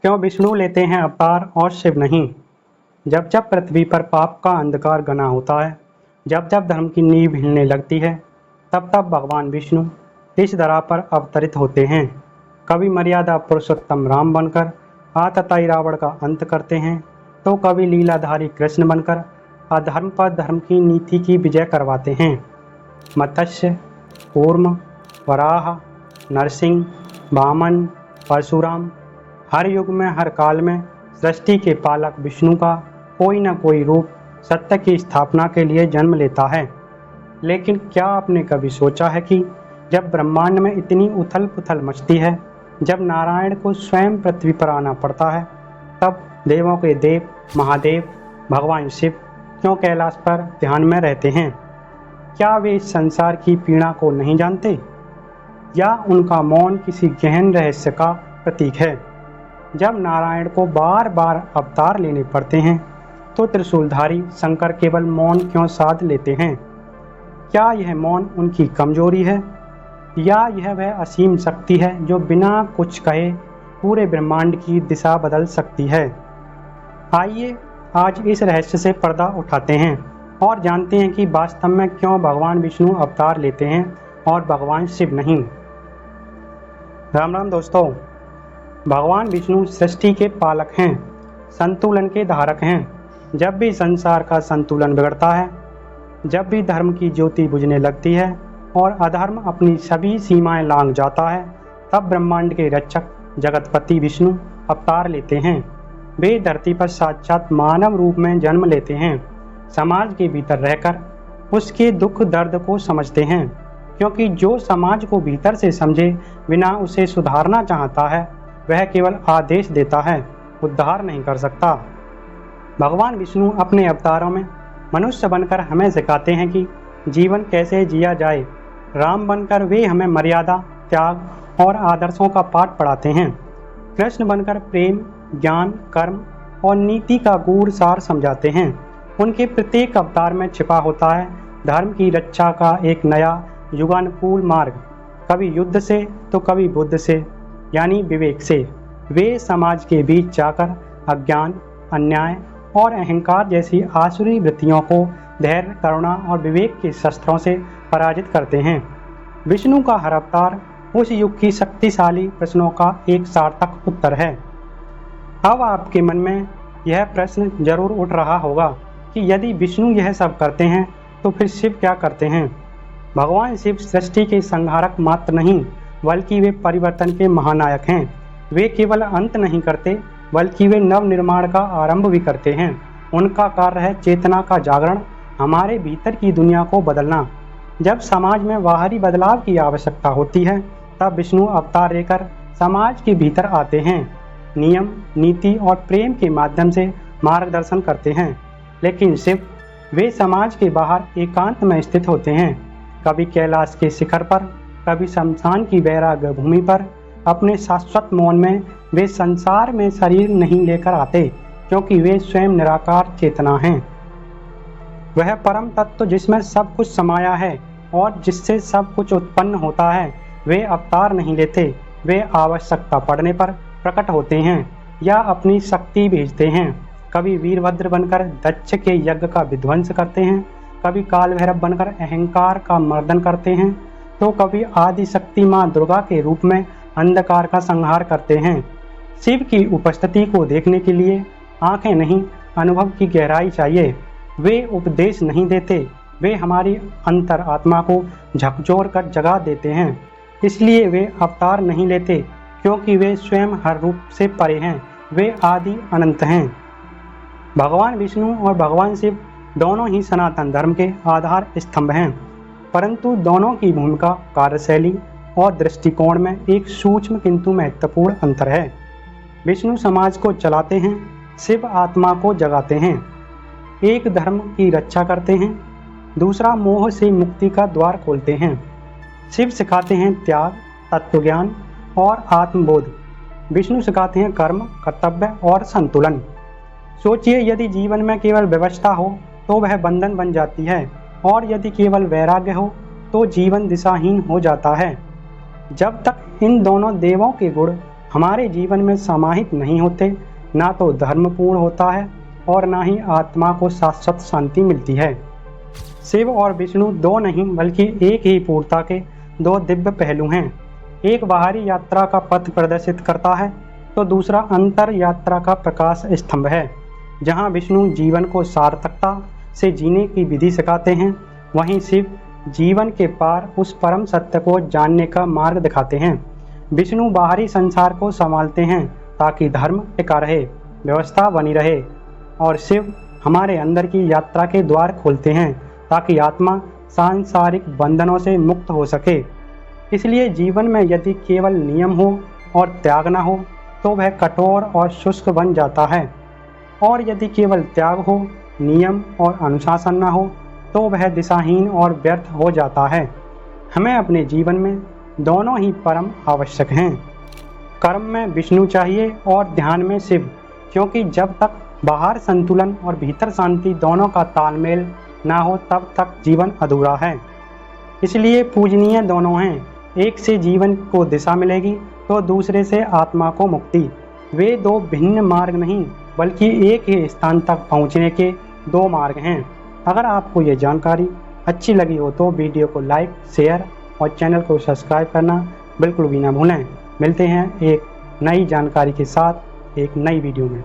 क्यों विष्णु लेते हैं अवतार और शिव नहीं? जब जब पृथ्वी पर पाप का अंधकार घना होता है, जब जब धर्म की नींव हिलने लगती है, तब तब भगवान विष्णु इस धरा पर अवतरित होते हैं। कभी मर्यादा पुरुषोत्तम राम बनकर आतताई रावण का अंत करते हैं, तो कभी लीलाधारी कृष्ण बनकर अधर्म पर धर्म की नीति की विजय करवाते हैं। मत्स्य, कूर्म, वराह, नरसिंह, वामन, परशुराम, हर युग में हर काल में सृष्टि के पालक विष्णु का कोई न कोई रूप सत्य की स्थापना के लिए जन्म लेता है। लेकिन क्या आपने कभी सोचा है कि जब ब्रह्मांड में इतनी उथल पुथल मचती है, जब नारायण को स्वयं पृथ्वी पर आना पड़ता है, तब देवों के देव महादेव भगवान शिव क्यों कैलाश पर ध्यान में रहते हैं? क्या वे इस संसार की पीड़ा को नहीं जानते, या उनका मौन किसी गहन रहस्य का प्रतीक है? जब नारायण को बार बार अवतार लेने पड़ते हैं, तो त्रिशूलधारी शंकर केवल मौन क्यों साध लेते हैं? क्या यह मौन उनकी कमजोरी है, या यह वह असीम शक्ति है जो बिना कुछ कहे पूरे ब्रह्मांड की दिशा बदल सकती है? आइए आज इस रहस्य से पर्दा उठाते हैं और जानते हैं कि वास्तव में क्यों भगवान विष्णु अवतार लेते हैं और भगवान शिव नहीं। राम राम दोस्तों, भगवान विष्णु सृष्टि के पालक हैं, संतुलन के धारक हैं। जब भी संसार का संतुलन बिगड़ता है, जब भी धर्म की ज्योति बुझने लगती है और अधर्म अपनी सभी सीमाएं लांघ जाता है, तब ब्रह्मांड के रक्षक जगतपति विष्णु अवतार लेते हैं। वे धरती पर साक्षात मानव रूप में जन्म लेते हैं, समाज के भीतर रहकर उसके दुख दर्द को समझते हैं, क्योंकि जो समाज को भीतर से समझे बिना उसे सुधारना चाहता है, वह केवल आदेश देता है, उद्धार नहीं कर सकता। भगवान विष्णु अपने अवतारों में मनुष्य बनकर हमें सिखाते हैं कि जीवन कैसे जिया जाए। राम बनकर वे हमें मर्यादा, त्याग और आदर्शों का पाठ पढ़ाते हैं। कृष्ण बनकर प्रेम, ज्ञान, कर्म और नीति का गूढ़ सार समझाते हैं। उनके प्रत्येक अवतार में छिपा होता है धर्म की रक्षा का एक नया युगानुकूल मार्ग, कभी युद्ध से तो कभी बुद्ध से, यानी विवेक से। वे समाज के बीच जाकर अज्ञान, अन्याय और अहंकार जैसी आसुरी वृत्तियों को धैर्य, करुणा और विवेक के शस्त्रों से पराजित करते हैं। विष्णु का हर अवतार उस युग की शक्तिशाली प्रश्नों का एक सार्थक उत्तर है। अब आपके मन में यह प्रश्न जरूर उठ रहा होगा कि यदि विष्णु यह सब करते हैं, तो फिर शिव क्या करते हैं? भगवान शिव सृष्टि के संहारक मात्र नहीं, बल्कि वे परिवर्तन के महानायक हैं। वे केवल अंत नहीं करते, बल्कि वे नव निर्माण का आरंभ भी करते हैं। उनका कार्य है चेतना का जागरण, हमारे भीतर की दुनिया को बदलना। जब समाज में बाहरी बदलाव की आवश्यकता होती है, तब विष्णु अवतार लेकर समाज के भीतर आते हैं, नियम, नीति और प्रेम के माध्यम से मार्गदर्शन करते हैं। लेकिन शिव, वे समाज के बाहर एकांत में स्थित होते हैं, कभी कैलाश के शिखर पर, कभी शमशान की वैराग्य भूमि पर। अपने शाश्वत मौन में वे संसार में शरीर नहीं लेकर आते, क्योंकि वे स्वयं निराकार चेतना हैं। वह परम तत्व जिसमें सब कुछ समाया है और जिससे सब कुछ उत्पन्न होता है। वे अवतार नहीं लेते, वे आवश्यकता पड़ने पर प्रकट होते हैं या अपनी शक्ति भेजते हैं। कभी वीरभद्र बनकर दक्ष के यज्ञ का विध्वंस करते हैं, कभी काल भैरव बनकर अहंकार का मर्दन करते हैं, तो कभी आदि शक्ति माँ दुर्गा के रूप में अंधकार का संहार करते हैं। शिव की उपस्थिति को देखने के लिए आंखें नहीं, अनुभव की गहराई चाहिए। वे उपदेश नहीं देते, वे हमारी अंतर आत्मा को झकझोर कर जगा देते हैं। इसलिए वे अवतार नहीं लेते, क्योंकि वे स्वयं हर रूप से परे हैं। वे आदि अनंत हैं। भगवान विष्णु और भगवान शिव दोनों ही सनातन धर्म के आधार स्तंभ हैं, परंतु दोनों की भूमिका, कार्यशैली और दृष्टिकोण में एक सूक्ष्म किंतु महत्वपूर्ण अंतर है। विष्णु समाज को चलाते हैं, शिव आत्मा को जगाते हैं। एक धर्म की रक्षा करते हैं, दूसरा मोह से मुक्ति का द्वार खोलते हैं। शिव सिखाते हैं त्याग, तत्वज्ञान और आत्मबोध। विष्णु सिखाते हैं कर्म, कर्तव्य और संतुलन। सोचिए, यदि जीवन में केवल व्यवस्था हो तो वह बंधन बन जाती है, और यदि केवल वैराग्य हो तो जीवन दिशाहीन हो जाता है। जब तक इन दोनों देवों के गुण हमारे जीवन में समाहित नहीं होते, ना तो धर्म पूर्ण होता है और ना ही आत्मा को शाश्वत शांति मिलती है। शिव और विष्णु दो नहीं बल्कि एक ही पूर्णता के दो दिव्य पहलू हैं। एक बाहरी यात्रा का पथ प्रदर्शित करता है तो दूसरा अंतर यात्रा का प्रकाश स्तंभ है। जहाँ विष्णु जीवन को सार्थकता से जीने की विधि सिखाते हैं, वहीं शिव जीवन के पार उस परम सत्य को जानने का मार्ग दिखाते हैं। विष्णु बाहरी संसार को संभालते हैं ताकि धर्म टिका रहे, व्यवस्था बनी रहे, और शिव हमारे अंदर की यात्रा के द्वार खोलते हैं ताकि आत्मा सांसारिक बंधनों से मुक्त हो सके। इसलिए जीवन में यदि केवल नियम हो और त्याग न हो तो वह कठोर और शुष्क बन जाता है, और यदि केवल त्याग हो, नियम और अनुशासन न हो तो वह दिशाहीन और व्यर्थ हो जाता है। हमें अपने जीवन में दोनों ही परम आवश्यक हैं। कर्म में विष्णु चाहिए और ध्यान में शिव, क्योंकि जब तक बाहर संतुलन और भीतर शांति दोनों का तालमेल ना हो तब तक जीवन अधूरा है। इसलिए पूजनीय दोनों हैं। एक से जीवन को दिशा मिलेगी तो दूसरे से आत्मा को मुक्ति। वे दो भिन्न मार्ग नहीं बल्कि एक ही स्थान तक पहुंचने के दो मार्ग हैं। अगर आपको ये जानकारी अच्छी लगी हो तो वीडियो को लाइक, शेयर और चैनल को सब्सक्राइब करना बिल्कुल भी ना भूलें। मिलते हैं एक नई जानकारी के साथ एक नई वीडियो में।